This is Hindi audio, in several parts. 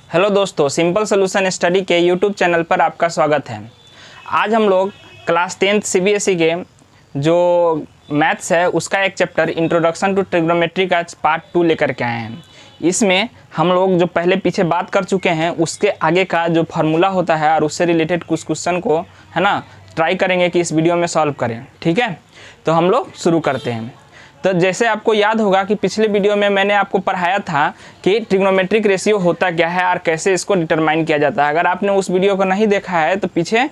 हेलो दोस्तों, सिंपल सोल्यूशन स्टडी के यूट्यूब चैनल पर आपका स्वागत है। आज हम लोग क्लास 10th सीबीएसई के जो मैथ्स है उसका एक चैप्टर इंट्रोडक्शन टू ट्रिग्नोमेट्री का पार्ट 2 लेकर के आए हैं। इसमें हम लोग जो पहले पीछे बात कर चुके हैं उसके आगे का जो फार्मूला होता है और उससे रिलेटेड कुछ क्वेश्चन को है ना ट्राई करेंगे कि इस वीडियो में सॉल्व करें। ठीक है, तो हम लोग शुरू करते हैं। तो जैसे आपको याद होगा कि पिछले वीडियो में मैंने आपको पढ़ाया था कि ट्रिग्नोमेट्रिक रेशियो होता क्या है और कैसे इसको डिटरमाइन किया जाता है। अगर आपने उस वीडियो को नहीं देखा है तो पीछे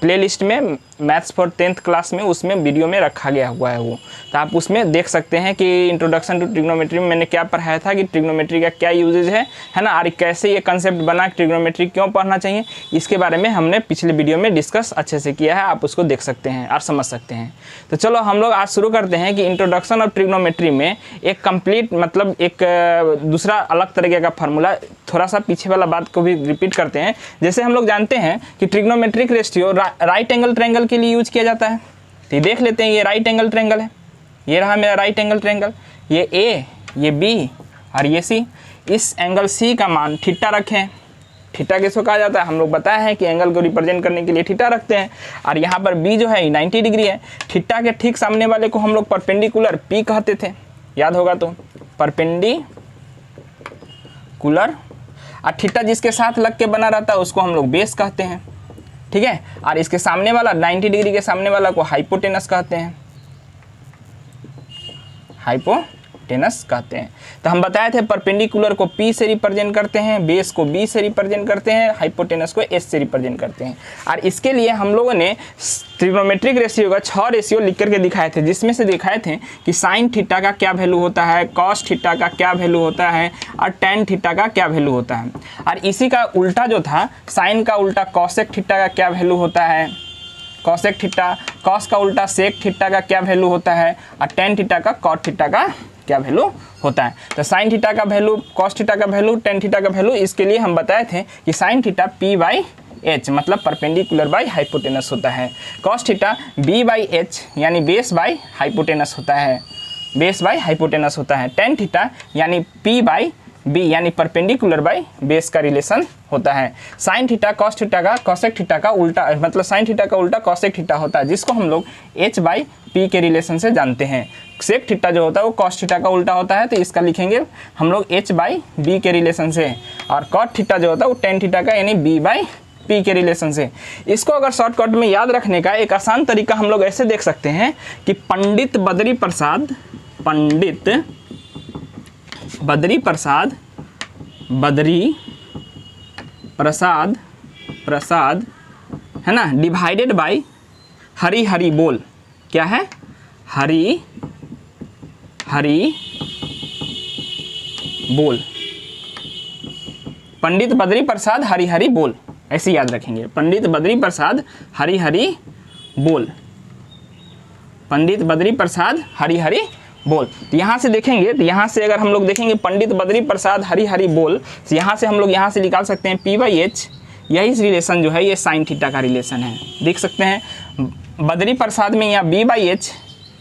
प्लेलिस्ट में मैथ्स फॉर 10th क्लास में उसमें वीडियो में रखा गया हुआ है वो, तो आप उसमें देख सकते हैं कि इंट्रोडक्शन टू ट्रिग्नोमेट्री में मैंने क्या पढ़ाया था कि ट्रिग्नोमेट्री का क्या यूजेज है ना, और कैसे ये कंसेप्ट बना ट्रिग्नोमेट्री क्यों पढ़ना चाहिए, इसके बारे में हमने पिछले वीडियो में डिस्कस अच्छे से किया है। आप उसको देख सकते हैं और समझ सकते हैं। तो चलो हम लोग आज शुरू करते हैं कि इंट्रोडक्शन ऑफ ट्रिग्नोमेट्री में एक कंप्लीट मतलब एक दूसरा अलग तरीके का फार्मूला, थोड़ा सा पीछे वाला बात को भी रिपीट करते हैं। जैसे हम लोग जानते हैं कि trigonometric ratio right angle triangle के लिए यूज किया जाता है। तो देख लेते हैं, ये राइट एंगल ट्रायंगल है, ये रहा मेरा राइट एंगल ट्रायंगल, ये ए, ये बी और ये सी। इस एंगल सी का मान थीटा रखें। थीटा किसको कहा जाता है, हम लोग बताया है कि एंगल को रिप्रेजेंट करने के लिए थीटा रखते हैं। और यहाँ पर बी जो है 90 डिग्री है। थीटा के ठीक सामने वाले को हम लोग परपेंडिकुलर पी कहते थे, याद होगा तो परपेंडिकुलर। और थीटा जिसके साथ लग के बना रहता है उसको हम लोग बेस कहते हैं। ठीक है, और इसके सामने वाला 90 डिग्री के सामने वाला को हाइपोटेनस कहते हैं, हाइपोटेनस कहते हैं। तो हम बताए थे परपेंडिकुलर को P से रिप्रेजेंट करते हैं, बेस को B से रिप्रेजेंट करते हैं, हाइपोटेनस को S से रिप्रेजेंट करते हैं। और इसके लिए हम लोगों ने ट्रिग्नोमेट्रिक रेशियो का 6 रेशियो लिख करके दिखाए थे, जिसमें से दिखाए थे कि साइन थीटा का क्या वैल्यू होता है, कॉस थीटा का क्या वैल्यू होता है और टैन थीटा का क्या वैल्यू होता है। और इसी का उल्टा जो था, साइन का उल्टा कॉसेक थीटा का क्या वैल्यू होता है, कॉसेक थीटा, कॉस का उल्टा सेक थीटा का क्या वैल्यू होता है और टैन थीटा का कॉट थीटा का क्या वैल्यू होता है। तो साइन थीटा का वैल्यू, कॉस थीटा का वैल्यू, टैन थीटा का वैल्यू, इसके लिए हम बताए थे कि साइन थीटा P/H मतलब परपेंडिकुलर बाई हाइपोटेनस होता है, कॉस थीटा B/H यानी बेस बाई हाइपोटेनस होता है, बेस बाई हाइपोटेनस होता है, टैन थीटा यानी P/B यानी परपेंडिकुलर बाई बेस का रिलेशन होता है। साइन थीटा कॉस थीटा का कॉसेक थीटा का उल्टा मतलब साइन थीटा का उल्टा कॉसेक थीटा होता है, जिसको हम लोग H/P के रिलेशन से जानते हैं। सेक थीटा जो होता है वो कॉस थीटा का उल्टा होता है, तो इसका लिखेंगे हम लोग H/B के रिलेशन से। और कॉट थीटा जो होता है वो टैन थीटा का यानी B/P के रिलेशन से। इसको अगर शॉर्टकट में याद रखने का एक आसान तरीका हम लोग ऐसे देख सकते हैं कि पंडित बद्री प्रसाद है ना, डिवाइडेड बाई हरि बोल, क्या है, हरि बोल, पंडित बद्री प्रसाद हरि बोल, ऐसे याद रखेंगे, पंडित बद्री प्रसाद हरि बोल, पंडित बद्री प्रसाद हरि बोल। तो यहाँ से देखेंगे, तो यहाँ से अगर हम लोग देखेंगे पंडित बद्री प्रसाद हरि बोल, तो यहाँ से हम लोग यहाँ से निकाल सकते हैं P/H। यही रिलेशन जो है ये साइन थीटा का रिलेशन है, देख सकते हैं। बद्री प्रसाद में यहाँ B/H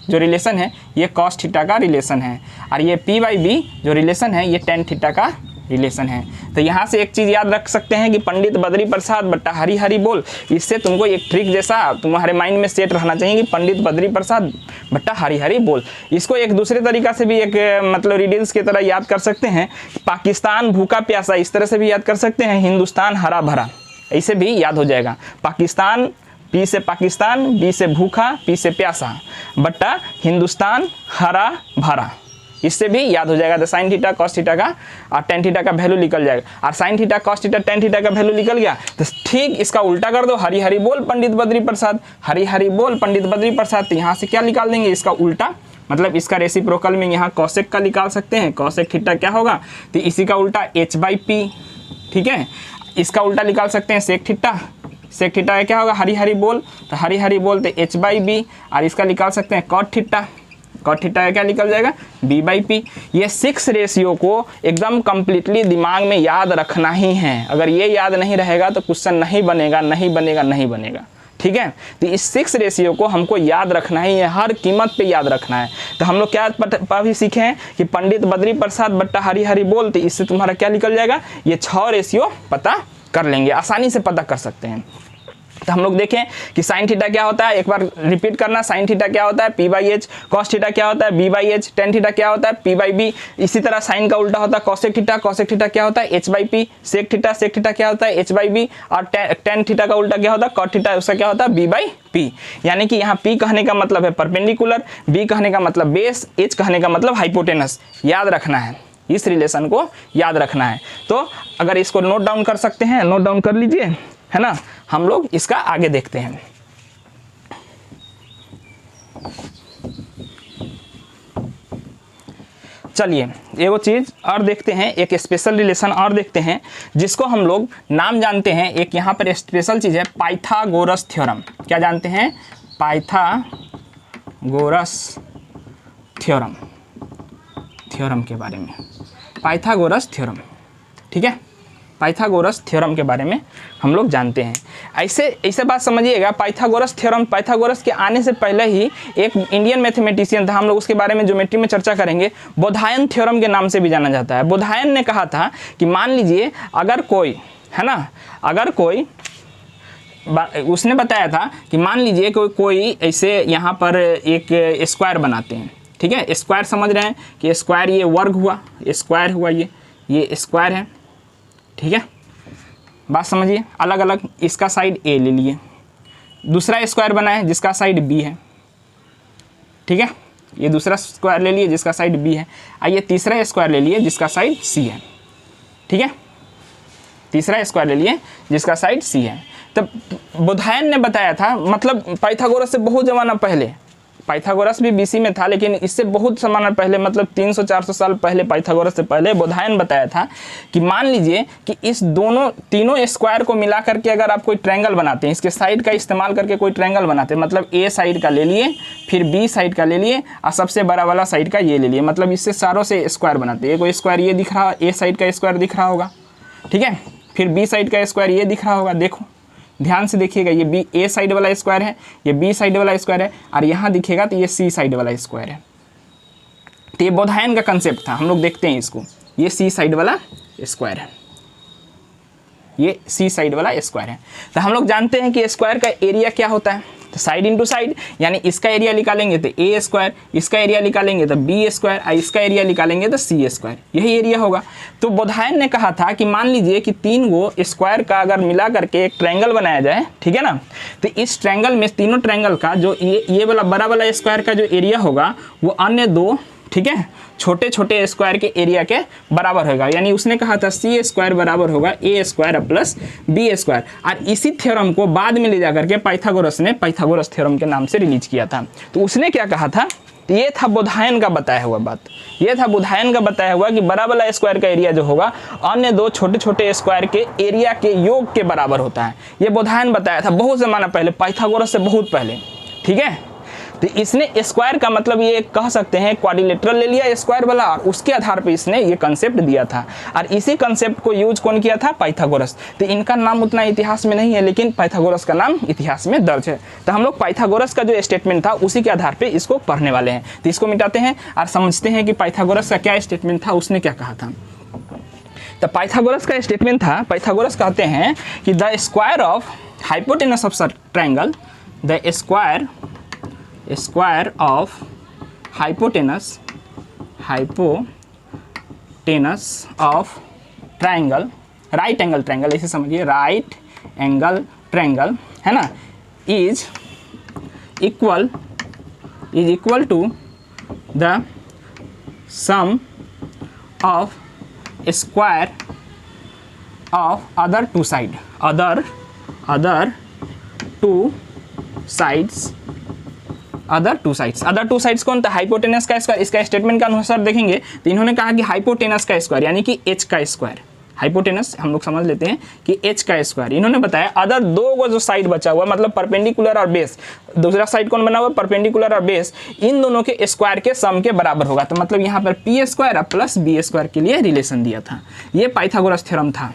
जो रिलेशन है ये कॉस थीटा का रिलेशन है, और ये P/B जो रिलेशन है ये टैन थीटा का रिलेशन है। तो यहाँ से एक चीज़ याद रख सकते हैं कि पंडित बद्री प्रसाद बट्टा हरि बोल। इससे तुमको एक ट्रिक जैसा तुम्हारे माइंड में सेट रहना चाहिए कि पंडित बद्री प्रसाद बट्टा हरि बोल। इसको एक दूसरे तरीका से भी एक मतलब रिडल्स की तरह याद कर सकते हैं। पाकिस्तान भूखा प्यासा, इस तरह से भी याद कर सकते हैं। हिंदुस्तान हरा भरा, ऐसे भी याद हो जाएगा। पाकिस्तान, P से पाकिस्तान, B से भूखा, P से प्यासा, बट्टा हिंदुस्तान हरा भरा, इससे भी याद हो जाएगा। तो साइन थीटा कॉस थीटा का और टैन थीटा का वैल्यू निकल जाएगा। और sine theta cos theta tan theta का वैल्यू निकल गया तो ठीक इसका उल्टा कर दो, हरि बोल पंडित बद्री प्रसाद, हरि बोल पंडित बद्री प्रसाद। तो यहाँ से क्या निकाल देंगे, इसका उल्टा, मतलब इसका रेसिप्रोकल में यहाँ कॉसेक का निकाल सकते हैं। कॉसेक थीटा क्या होगा, तो इसी का उल्टा H/P। ठीक है, इसका उल्टा निकाल सकते हैं सेक थीटा, सेक थीटा क्या होगा, हरि बोल, तो हरि बोल तो H/B। और इसका निकाल सकते हैं कॉट थीटा, कॉट थीटा क्या निकल जाएगा, B/P। ये 6 रेशियो को एकदम कंप्लीटली दिमाग में याद रखना ही है। अगर ये याद नहीं रहेगा तो क्वेश्चन नहीं बनेगा। ठीक है। तो इस 6 रेशियो को हमको याद रखना है, ये हर कीमत पे याद रखना है। तो हम लोग क्या अभी सीखे हैं कि पंडित बद्री प्रसाद बट्टा हरी हरी बोल, तो इससे तुम्हारा क्या निकल जाएगा, ये 6 रेशियो पता कर लेंगे, आसानी से पता कर सकते हैं। तो हम लोग देखें कि साइन थीटा क्या होता है, एक बार रिपीट करना, साइन थीटा क्या होता है P by H, cos theta क्या होता है B by H, tan theta क्या होता है पी बाई बी। इसी तरह साइन का उल्टा होता है कॉसेक थीटा, कॉसेक थीटा क्या होता है H by P, sec theta क्या होता है एच बाई बी, और टेन थीटा का उल्टा क्या होता है कॉट थीटा, उसका क्या होता है बी बाई पी। यानी कि यहाँ पी कहने का मतलब है परपेंडिकुलर, बी कहने का मतलब बेस, एच कहने का मतलब हाइपोटेनस। याद रखना है, इस रिलेशन को याद रखना है। तो अगर इसको नोट डाउन कर सकते हैं, नोट डाउन कर लीजिए, है ना। हम लोग इसका आगे देखते हैं। चलिए एगो चीज और देखते हैं, एक स्पेशल रिलेशन और देखते हैं जिसको हम लोग नाम जानते हैं। एक यहाँ पर स्पेशल चीज है पाइथागोरस थ्योरम। क्या जानते हैं, पाइथागोरस थ्योरम, थ्योरम के बारे में, पाइथागोरस थ्योरम, ठीक है। पाइथागोरस थ्योरम के बारे में हम लोग जानते हैं। ऐसे बात समझिएगा, पाइथागोरस थ्योरम, पाइथागोरस के आने से पहले ही एक इंडियन मैथमेटिशियन था, हम लोग उसके बारे में ज्योमेट्री में चर्चा करेंगे, बोधायन थ्योरम के नाम से भी जाना जाता है। बोधायन ने कहा था कि मान लीजिए अगर कोई, है ना, अगर कोई, उसने बताया था कि मान लीजिए कोई ऐसे यहाँ पर एक स्क्वायर बनाते हैं, ठीक है। स्क्वायर समझ रहे हैं कि स्क्वायर ये वर्ग हुआ, स्क्वायर हुआ, ये स्क्वायर है, ठीक है। बात समझिए, अलग अलग, इसका साइड ए ले लिए, दूसरा स्क्वायर बना है जिसका साइड बी है, ठीक है। ये दूसरा स्क्वायर ले लिए जिसका साइड बी है। आइए तीसरा स्क्वायर ले लिए जिसका साइड सी है, ठीक है। तीसरा स्क्वायर ले लिए जिसका साइड सी है। तब बोधायन ने बताया था, मतलब पाइथागोरस से बहुत ज़माना पहले, पाइथागोरस भी बीसी में था लेकिन इससे बहुत ज़माना पहले, मतलब 300-400 साल पहले, पाइथागोरस से पहले बोधायन बताया था कि मान लीजिए कि इस तीनों स्क्वायर को मिला करके अगर आप कोई ट्रायंगल बनाते हैं, इसके साइड का इस्तेमाल करके कोई ट्रायंगल बनाते हैं, मतलब ए साइड का ले लिए, फिर बी साइड का ले लिए, और सबसे बड़ा वाला साइड का ये ले लिए, मतलब इससे सारों से स्क्वायर बनाते हैं। कोई स्क्वायर ये दिख रहा, ए साइड का स्क्वायर दिख रहा होगा, ठीक है। फिर बी साइड का स्क्वायर ये दिख रहा होगा, देखो ध्यान से देखिएगा, ये बी ए साइड वाला स्क्वायर है, ये बी साइड वाला स्क्वायर है, और यहाँ दिखेगा तो ये सी साइड वाला स्क्वायर है। तो ये बोधायन का कंसेप्ट था। हम लोग देखते हैं इसको, ये सी साइड वाला स्क्वायर है, ये सी साइड वाला स्क्वायर है। तो हम लोग जानते हैं कि स्क्वायर का एरिया क्या होता है, तो साइड इंटू साइड, यानी इसका एरिया निकालेंगे तो ए स्क्वायर, इसका एरिया निकालेंगे तो बी स्क्वायर, और इसका एरिया निकालेंगे तो सी स्क्वायर, यही एरिया होगा। तो बोधायन ने कहा था कि मान लीजिए कि 3 गो स्क्वायर का अगर मिला करके एक ट्रायंगल बनाया जाए, ठीक है ना, तो इस ट्रायंगल में, तीनों ट्रायंगल का जो ये वाला बड़ा वाला स्क्वायर का जो एरिया होगा वो अन्य 2, ठीक है, छोटे छोटे स्क्वायर के एरिया के बराबर होगा। यानी उसने कहा था सी स्क्वायर बराबर होगा ए स्क्वायर प्लस बी स्क्वायर। और इसी थ्योरम को बाद में ले जाकर के पाइथागोरस ने पाइथागोरस थ्योरम के नाम से रिलीज किया था। तो उसने क्या कहा था, ये था बोधायन का बताया हुआ बात, ये था बोधायन का बताया हुआ कि बड़ा वाला स्क्वायर का एरिया जो होगा अन्य 2 छोटे छोटे स्क्वायर के एरिया के योग के बराबर होता है। ये बोधायन बताया था बहुत ज़माना पहले, पाइथागोरस से बहुत पहले, ठीक है। तो इसने स्क्वायर का मतलब ये कह सकते हैं क्वाड्रिलेटरल ले लिया स्क्वायर वाला, और उसके आधार पे इसने ये कंसेप्ट दिया था। और इसी कंसेप्ट को यूज कौन किया था, पाइथागोरस। तो इनका नाम उतना इतिहास में नहीं है, लेकिन पाइथागोरस का नाम इतिहास में दर्ज है। तो हम लोग पाइथागोरस का जो स्टेटमेंट था उसी के आधार पर इसको पढ़ने वाले हैं। तो इसको मिटाते हैं और समझते हैं कि पाइथागोरस का क्या स्टेटमेंट था, उसने क्या कहा था। तो पाइथागोरस का स्टेटमेंट था, पाइथागोरस कहते हैं कि the square of hypotenuse of triangle, the square of hypotenuse of triangle, right angle triangle, ऐसे समझिए, राइट एंगल ट्रायंगल, है ना, is equal to the sum of square of other two sides कौन था, हाइपोटेनस का स्क्वायर। इसका स्टेटमेंट का अनुसार देखेंगे तो इन्होंने कहा कि हाइपोटेनस का स्क्वायर यानी कि एच का स्क्वायर, हाइपोटेनस हम लोग समझ लेते हैं कि एच का स्क्वायर। इन्होंने बताया अदर 2 को जो साइड बचा हुआ, मतलब परपेंडिकुलर और बेस, दूसरा साइड कौन बना हुआ, परपेंडिकुलर और बेस, इन दोनों के स्क्वायर के सम के बराबर होगा। तो मतलब यहाँ पर P square plus B square के लिए रिलेशन दिया था। ये पाइथागोरस थ्योरम था,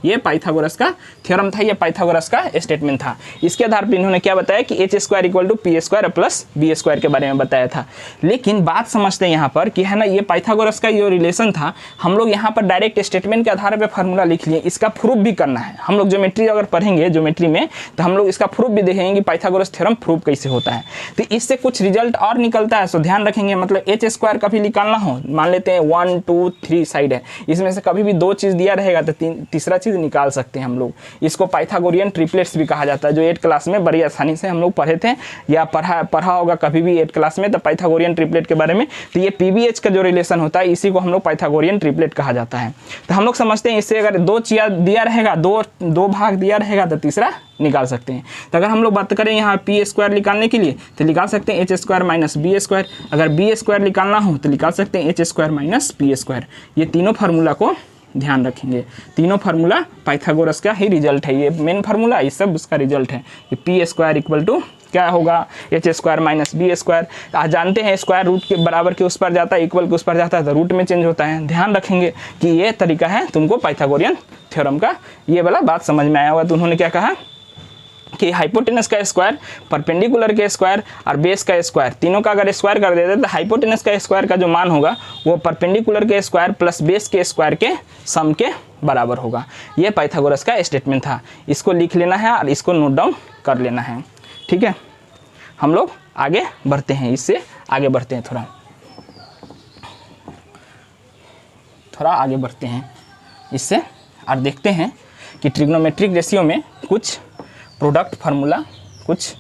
ये पाइथागोरस का थ्योरम था, ये पाइथागोरस का स्टेटमेंट था। इसके आधार पर इन्होंने क्या बताया कि H square equal to P square plus B square के बारे में बताया था। लेकिन बात समझते हैं यहाँ पर कि है ना, ये पाइथागोरस का जो रिलेशन था, हम लोग यहाँ पर डायरेक्ट स्टेटमेंट के आधार पर फार्मूला लिख लिए, इसका प्रूफ भी करना है। हम लोग ज्योमेट्री अगर पढ़ेंगे ज्योमेट्री में तो हम लोग इसका प्रूफ भी देखेंगे कि पाइथागोरस थ्योरम प्रूफ कैसे होता है। तो इससे कुछ रिजल्ट और निकलता है, सो ध्यान रखेंगे। मतलब एच स्क्वायर कभी निकालना हो, मान लेते हैं 1 2 3 साइड है, इसमें से कभी भी 2 चीज़ दिया रहेगा तो तीसरा चीज़ निकाल सकते हैं हम लोग। इसको पाइथागोरियन ट्रिपलेट्स भी कहा जाता है, जो 8 क्लास में बड़ी आसानी से हम लोग पढ़े थे या पढ़ा होगा कभी भी 8 क्लास में, तो पाइथागोरियन ट्रिपलेट के बारे में। तो ये पीबीएच का जो रिलेशन होता है इसी को हम लोग पाइथागोरियन ट्रिपलेट कहा जाता है। तो हम लोग समझते हैं इससे अगर 2 चीज़ दिया रहेगा, दो भाग दिया रहेगा तो तीसरा निकाल सकते हैं। तो अगर हम लोग बात करें यहाँ पी स्क्वायर निकालने के लिए तो निकाल सकते हैं H square minus B square. अगर बी स्क्वायर निकालना हो तो निकाल सकते हैं H square minus P square. ये तीनों फार्मूला को ध्यान रखेंगे, तीनों फार्मूला पाइथागोरस का ही रिजल्ट है। ये मेन फार्मूला, ये सब उसका रिजल्ट है। ये पी स्क्वायर इक्वल टू क्या होगा, H square minus B square. आज जानते हैं स्क्वायर रूट के बराबर के उस पर जाता है, इक्वल के उस पर जाता है तो रूट में चेंज होता है। ध्यान रखेंगे कि ये तरीका है तुमको पाइथागोरियन थ्योरम का। ये वाला बात समझ में आया होगा। तो उन्होंने क्या कहा कि हाइपोटेनस का स्क्वायर, परपेंडिकुलर के स्क्वायर और बेस का स्क्वायर, तीनों का अगर स्क्वायर कर देते तो हाइपोटेनस का स्क्वायर का जो मान होगा वो परपेंडिकुलर के स्क्वायर प्लस बेस के स्क्वायर के सम के बराबर होगा। ये पाइथागोरस का स्टेटमेंट था। इसको लिख लेना है और इसको नोट डाउन कर लेना है। ठीक है, हम लोग आगे बढ़ते हैं, इससे आगे बढ़ते हैं, थोड़ा आगे बढ़ते हैं इससे और देखते हैं कि ट्रिग्नोमेट्रिक रेशियो में कुछ प्रोडक्ट फार्मूला, कुछ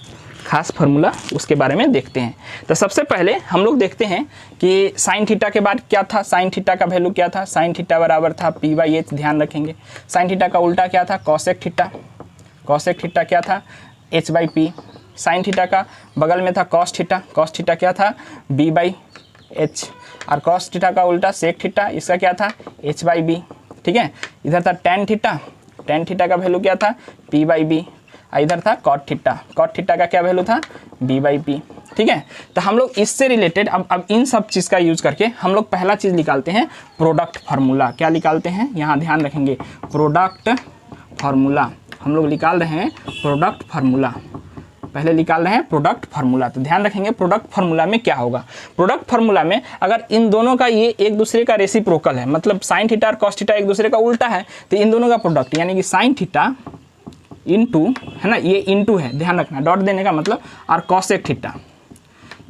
खास फार्मूला, उसके बारे में देखते हैं। तो सबसे पहले हम लोग देखते हैं कि साइन थीटा के बाद क्या था, साइन थीटा का वैल्यू क्या था। साइन थीटा बराबर था पी बाई एच। ध्यान रखेंगे साइन थीटा का उल्टा क्या था, कॉसेक थीटा। कॉसेक थीटा क्या था, H by P. Sine theta का बगल में था कॉस थीटा। कॉस थीटा क्या था, बी बाई एच। और कॉस थीटा का उल्टा सेक थीटा, इसका क्या था, एच बाई बी। ठीक है, इधर था टेन थीटा। टेन थीटा का वैल्यू क्या था, पी बाई बी। इधर था कॉट थीटा। कॉट थीटा का क्या वैल्यू था, बी बाई पी। ठीक है, तो हम लोग इससे रिलेटेड अब इन सब चीज़ का यूज करके हम लोग पहला चीज़ निकालते हैं, प्रोडक्ट फार्मूला। क्या निकालते हैं, यहाँ ध्यान रखेंगे, प्रोडक्ट फार्मूला। हम लोग निकाल रहे हैं प्रोडक्ट फार्मूला। पहले निकाल रहे हैं प्रोडक्ट फार्मूला। तो ध्यान रखेंगे प्रोडक्ट फार्मूला में क्या होगा। प्रोडक्ट फार्मूला में अगर इन दोनों का ये एक दूसरे का रेसिप्रोकल है, मतलब साइन थीटा और कॉस थीटा एक दूसरे का उल्टा है, तो इन दोनों का प्रोडक्ट यानी कि साइन थीटा इंटू, है ना, ये इंटू है, ध्यान रखना, डॉट देने का मतलब, और कॉसेक थीटा,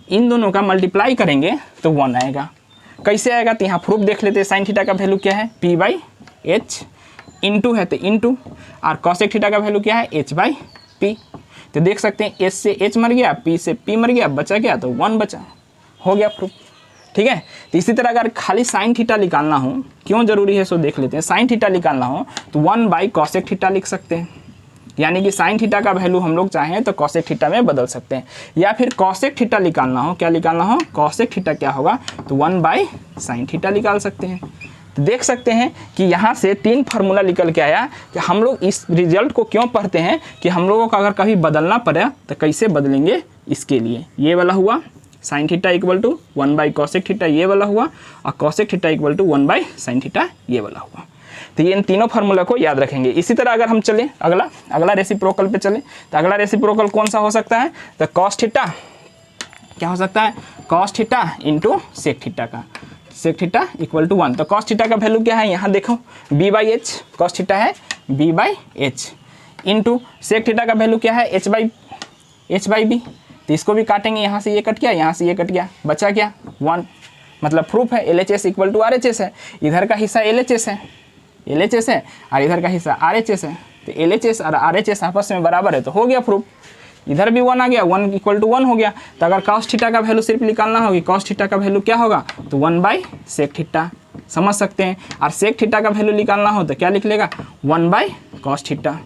इन दोनों का मल्टीप्लाई करेंगे तो 1 आएगा। कैसे आएगा, तो यहाँ प्रूफ देख लेते हैं। साइन थीटा का वैल्यू क्या है, पी बाई एच, इंटू है तो इंटू, और कॉसेक थीटा का वैल्यू क्या है, एच बाई पी। तो देख सकते हैं एच से एच मर गया, पी से पी मर गया, बचा क्या, तो 1 बचा, हो गया प्रूफ। ठीक है, तो इसी तरह अगर खाली साइन थीटा निकालना हो, क्यों जरूरी है सो देख लेते हैं। साइन थीटा निकालना हो तो 1 बाई कॉसेक थीटा लिख सकते हैं, यानी कि साइन थीटा का वैल्यू हम लोग चाहें तो कॉसेक थीटा में बदल सकते हैं। या फिर कॉसेक थीटा निकालना हो, क्या निकालना हो, कॉसेक थीटा क्या होगा, तो 1 बाई साइन थीटा निकाल सकते हैं। तो देख सकते हैं कि यहाँ से 3 फार्मूला निकल के आया कि हम लोग इस रिजल्ट को क्यों पढ़ते हैं कि हम लोगों को अगर कभी बदलना पड़े तो कैसे बदलेंगे, इसके लिए। ये वाला हुआ sine theta equal to 1 by cosec theta, ये वाला हुआ, और cosec theta equal to 1 by sine theta, ये वाला हुआ। तो ये इन तीनों फार्मूला को याद रखेंगे। इसी तरह अगर हम चले अगला रेसिप्रोकल पे चले, तो अगला रेसिप्रोकल कौन सा हो सकता है, तो कॉस थीटा क्या हो सकता है, cos theta into sec theta का, सेक थीटा इक्वल टू 1। तो कॉस थीटा का वैल्यू क्या है, यहाँ देखो, B by H. Cos theta है B by H, into sec theta का वैल्यू क्या है, एच बाई बी। तो इसको भी काटेंगे, यहाँ से ये कट गया, यहाँ से ये कट गया, बचा क्या, 1। मतलब प्रूफ है L H S equal to R H S है। इधर का हिस्सा एल एच एस है, और इधर का हिस्सा आर एच एस है। तो एल एच एस और आर एच एस आपस में बराबर है, तो हो गया प्रूफ। इधर भी 1 आ गया, 1 इक्वल टू 1 हो गया। तो अगर कॉस थीटा का वैल्यू सिर्फ निकालना होगी, कॉस थीटा का वैल्यू क्या होगा, तो 1 बाई सेक थीटा, समझ सकते हैं। और सेक थीटा का वैल्यू निकालना हो तो क्या लिख लेगा, 1 बाई कॉस थीटा।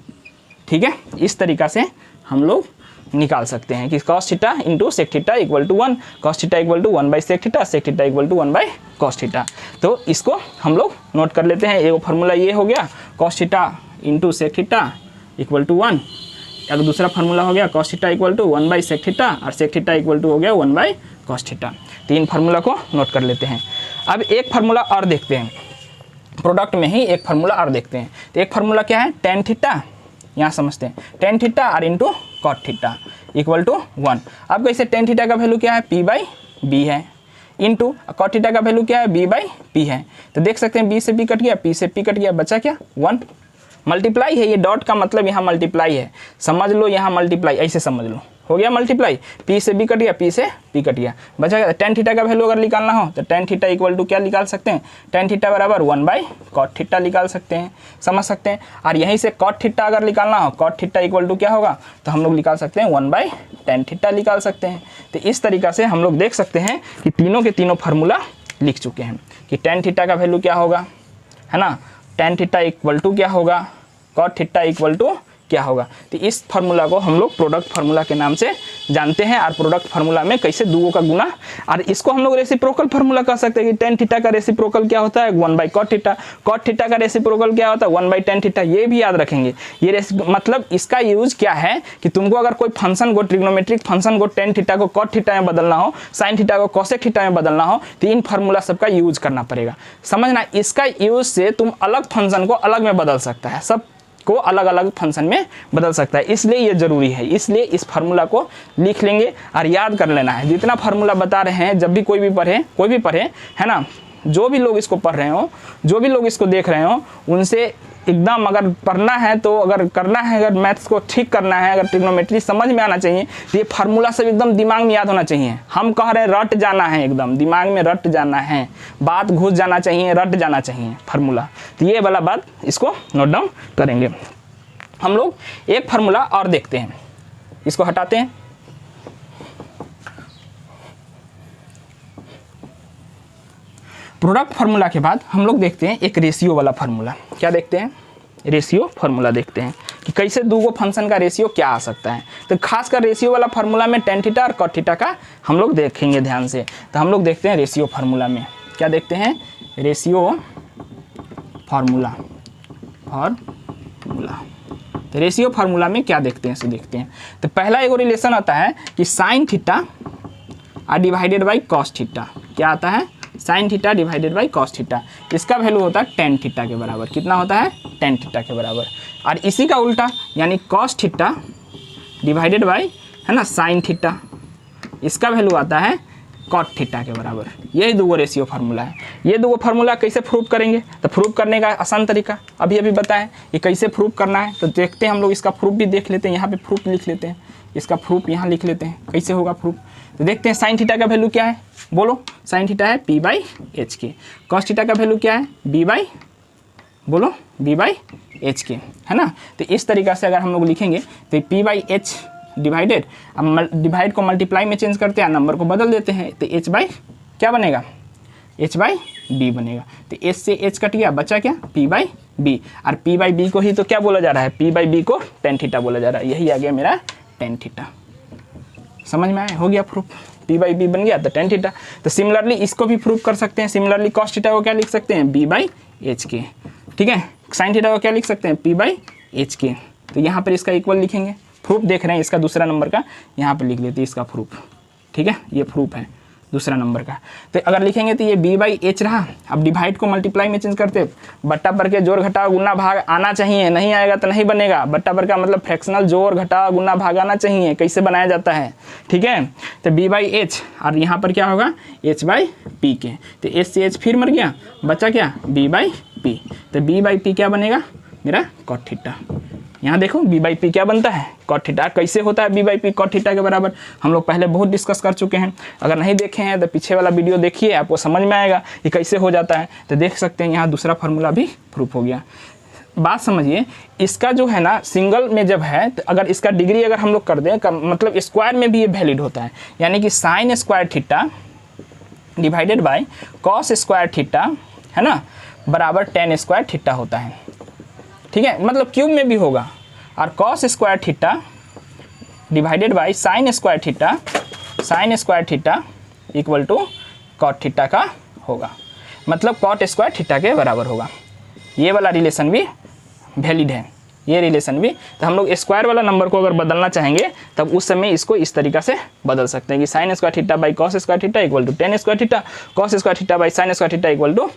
ठीक है, इस तरीका से हम लोग निकाल सकते हैं कि cos theta into sec theta equal to 1, cos theta equal to 1 by sec theta equal to 1 by cos theta. तो इसको हम लोग नोट कर लेते हैं। एक फार्मूला ये हो गया, cos theta into sec theta equal to 1। एक दूसरा फार्मूला हो गया, cos theta equal to 1 by sec theta, और सेक थीटा इक्वल टू हो गया 1 बाई कॉस थीटा। 3 फार्मूला को नोट कर लेते हैं। अब एक फार्मूला और देखते हैं प्रोडक्ट में ही एक फार्मूला और देखते हैं। तो एक फार्मूला क्या है, टेन थीटा, यहाँ समझते हैं टेन थीटा आर into cot theta equal to 1। अब कैसे टेन थीटा का वैल्यू क्या है, पी बाई बी है, इंटू कॉट थीटा का वैल्यू क्या है, बी बाई पी है। तो देख सकते हैं बी से बी कट गया, पी से पी कट गया, बचा क्या 1। मल्टीप्लाई है, ये डॉट का मतलब यहाँ मल्टीप्लाई है, समझ लो यहाँ मल्टीप्लाई, ऐसे समझ लो, हो गया मल्टीप्लाई, पी से बी कट गया, पी से पी कट गया, बचा टेन थीटा का वैल्यू अगर निकालना हो तो टेन थीटा इक्वल टू क्या निकाल सकते हैं, टेन थीटा बराबर 1 बाई कॉट थीटा निकाल सकते हैं, समझ सकते हैं। और यहीं से कॉट थीटा अगर निकालना हो, कॉट थीटा इक्वल टू क्या होगा, तो हम लोग निकाल सकते हैं 1 बाई टेन थीटा निकाल सकते हैं। तो इस तरीक़ा से हम लोग देख सकते हैं कि तीनों के तीनों फार्मूला लिख चुके हैं कि टेन थीटा का वैल्यू क्या होगा, है ना, टेन थीटा इक्वल टू क्या होगा, कॉट थीटा इक्वल टू क्या होगा। तो इस फार्मूला को हम लोग प्रोडक्ट फार्मूला के नाम से जानते हैं। और प्रोडक्ट फार्मूला में कैसे दूगों का गुना, और इसको हम लोग रेसिप्रोकल फार्मूला कह सकते हैं कि टेन थीटा का रेसिप्रोकल क्या होता है, 1 by cot theta, cot theta का रेसिप्रोकल क्या होता है, 1 बाई टेन थीटा। ये भी याद रखेंगे। ये मतलब इसका यूज क्या है कि तुमको अगर कोई फंक्शन को, ट्रिग्नोमेट्रिक फंक्शन को टेन थीटा को कॉट थीटा में बदलना हो, साइन थीटा को कोसेक थीटा में बदलना हो, तो इन फार्मूला सबका यूज करना पड़ेगा। समझना, इसका यूज से तुम अलग फंक्शन को अलग में बदल सकता है, सब को अलग अलग फंक्शन में बदल सकता है, इसलिए ये जरूरी है। इसलिए इस फार्मूला को लिख लेंगे और याद कर लेना है। जितना फार्मूला बता रहे हैं, जब भी कोई भी पढ़े, है ना, जो भी लोग इसको पढ़ रहे हो, जो भी लोग इसको देख रहे हो, उनसे एकदम अगर पढ़ना है तो, अगर करना है, अगर मैथ्स को ठीक करना है, अगर ट्रिग्नोमेट्री समझ में आना चाहिए, तो ये फार्मूला सब एकदम दिमाग में याद होना चाहिए। हम कह रहे हैं रट जाना है, एकदम दिमाग में रट जाना है, बात घुस जाना चाहिए, रट जाना चाहिए फार्मूला। तो ये वाला बात इसको नोट डाउन करेंगे। हम लोग एक फार्मूला और देखते हैं, इसको हटाते हैं। प्रोडक्ट फार्मूला के बाद हम लोग देखते हैं एक रेशियो वाला फार्मूला। क्या देखते हैं, रेशियो फार्मूला देखते हैं कि कैसे दूगो फंक्शन का रेशियो क्या आ सकता है। तो खासकर रेशियो वाला फार्मूला में टेन थीटा और कॉट थीटा का हम लोग देखेंगे ध्यान से। तो हम लोग देखते हैं रेशियो फार्मूला में क्या देखते हैं, रेशियो फार्मूला। तो रेशियो फार्मूला में क्या देखते हैं, सो देखते हैं। तो पहला एगो रिलेशन आता है कि साइन थीटा और डिवाइडेड बाई कॉस थीटा। क्या आता है, sine theta divided by cos theta. इसका वैल्यू होता है टेन थीटा के बराबर। कितना होता है, टेन थीटा के बराबर। और इसी का उल्टा यानी कॉस थीटा डिवाइडेड बाई, है ना, साइन थीटा, इसका वैल्यू आता है कॉट थीटा के बराबर। यही दो रेशियो फार्मूला है। ये दो फार्मूला कैसे प्रूव करेंगे, तो प्रूव करने का आसान तरीका अभी बताएं ये कैसे प्रूव करना है। तो देखते हैं हम लोग, इसका प्रूफ भी देख लेते हैं, यहाँ पे प्रूफ लिख लेते हैं, इसका प्रूफ यहाँ लिख लेते हैं, कैसे होगा प्रूफ। तो देखते हैं साइन थीटा का वैल्यू क्या है, बोलो, साइन थीटा है पी बाई एच के। कॉस थीटा का वैल्यू क्या है, बी बाई, बोलो, बी बाई एच के, है ना। तो इस तरीक़ा से अगर हम लोग लिखेंगे तो पी बाई एच डिवाइडेड, अब डिवाइड को मल्टीप्लाई में चेंज करते हैं, नंबर को बदल देते हैं, तो एच बाई क्या बनेगा, एच बाई बी बनेगा। तो एच से एच कट गया, बचा क्या, पी बाई बी। और पी बाई बी को ही तो क्या बोला जा रहा है, पी बाई बी को टेन थीटा बोला जा रहा है। यही आ गया मेरा टेन थीटा। समझ में आया, हो गया प्रूफ, पी बाई बी बन गया तो टेन थीटा। तो सिमिलरली इसको भी प्रूफ कर सकते हैं। सिमिलरली कॉस थीटा को क्या लिख सकते हैं, बी बाई एच के, ठीक है। साइन थीटा को क्या लिख सकते हैं, पी बाई एच के। तो यहाँ पर इसका इक्वल लिखेंगे। प्रूफ देख रहे हैं इसका दूसरा नंबर का, यहाँ पर लिख लेते हैं इसका प्रूफ, ठीक है। ये प्रूफ है दूसरा नंबर का। तो अगर लिखेंगे तो ये बी बाई एच रहा। अब डिवाइड को मल्टीप्लाई में चेंज करते, बट्टा पर के जोड़ घटाव गुना भाग आना चाहिए, नहीं आएगा तो नहीं बनेगा। बट्टा पर का मतलब फ्रैक्शनल जोड़ घटाव गुना भाग आना चाहिए, कैसे बनाया जाता है, ठीक है। तो बी बाई एच और यहाँ पर क्या होगा, एच बाई पी के। तो एच से एच फिर मर गया, बचा क्या, बी बाई पी। तो बी बाई पी क्या बनेगा, मेरा कॉट थीटा। यहाँ देखो बी बाई पी क्या बनता है, कॉट थीटा। कैसे होता है B by P cot theta के बराबर, हम लोग पहले बहुत डिस्कस कर चुके हैं। अगर नहीं देखे हैं तो पीछे वाला वीडियो देखिए, आपको समझ में आएगा कि कैसे हो जाता है। तो देख सकते हैं यहाँ दूसरा फार्मूला भी प्रूफ हो गया। बात समझिए, इसका जो है ना सिंगल में जब है, तो अगर इसका डिग्री अगर हम लोग कर दें, मतलब स्क्वायर में भी ये वैलिड होता है। यानी कि sine square theta divided by cos square theta, है ना, बराबर टेन स्क्वायर थीटा होता है, ठीक है। मतलब क्यूब में भी होगा। और cos square theta divided by sine square theta equal to cot theta का होगा, मतलब कॉट स्क्वायर थीटा के बराबर होगा। ये वाला रिलेशन भी वैलिड है, ये रिलेशन भी। तो हम लोग स्क्वायर वाला नंबर को अगर बदलना चाहेंगे तब उस समय इसको इस तरीका से बदल सकते हैं कि sine square theta by cos square theta equal to tan square theta, cos square theta by sine square theta equal to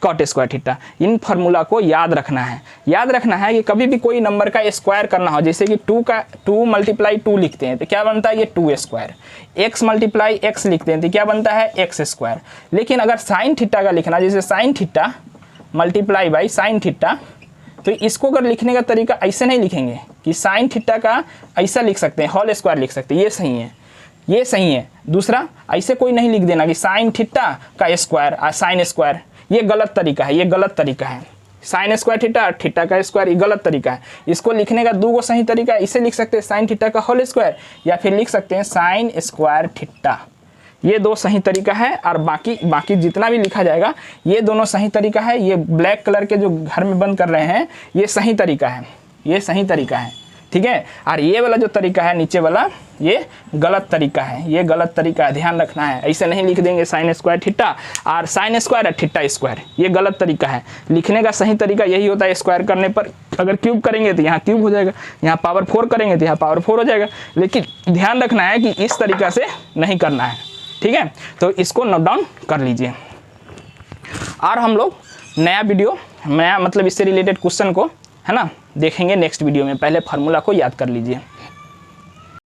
cot square theta. इन फार्मूला को याद रखना है। याद रखना है कि कभी भी कोई नंबर का स्क्वायर करना हो, जैसे कि 2 मल्टीप्लाई 2 लिखते हैं तो क्या बनता है, ये 2 स्क्वायर। x मल्टीप्लाई x लिखते हैं तो क्या बनता है, x स्क्वायर। लेकिन अगर साइन थीटा का लिखना, जैसे sine theta multiply by sine theta, तो इसको अगर लिखने का तरीका ऐसे नहीं लिखेंगे कि साइन थीटा का ऐसा लिख सकते हैं, होल स्क्वायर लिख सकते हैं, ये सही है, ये सही है। दूसरा, ऐसे कोई नहीं लिख देना कि साइन थीटा का स्क्वायर और साइन स्क्वायर, ये गलत तरीका है, ये गलत तरीका है। साइन स्क्वायर थीटा, थीटा का स्क्वायर, ये गलत तरीका है। इसको लिखने का 2 सही तरीका है। इसे लिख सकते हैं साइन थीटा का होल स्क्वायर, या फिर लिख सकते हैं साइन स्क्वायर थीटा। ये 2 सही तरीका है, और बाकी जितना भी लिखा जाएगा ये दोनों सही तरीका है। ये ब्लैक कलर के जो घर में बंद कर रहे हैं ये सही तरीका है, ये सही तरीका है, ठीक है। और ये वाला जो तरीका है नीचे वाला, ये गलत तरीका है, ये गलत तरीका है, ध्यान रखना है। ऐसे नहीं लिख देंगे साइन स्क्वायर थीटा और साइन स्क्वायर और थीटा स्क्वायर, ये गलत तरीका है। लिखने का सही तरीका यही होता है, स्क्वायर करने पर अगर क्यूब करेंगे तो यहाँ क्यूब हो जाएगा, यहाँ पावर 4 करेंगे तो यहाँ पावर 4 हो जाएगा। लेकिन ध्यान रखना है कि इस तरीका से नहीं करना है, ठीक है। तो इसको नोट डाउन कर लीजिए। और हम लोग नया वीडियो, नया मतलब इससे रिलेटेड क्वेश्चन को, है ना, देखेंगे नेक्स्ट वीडियो में। पहले फार्मूला को याद कर लीजिए।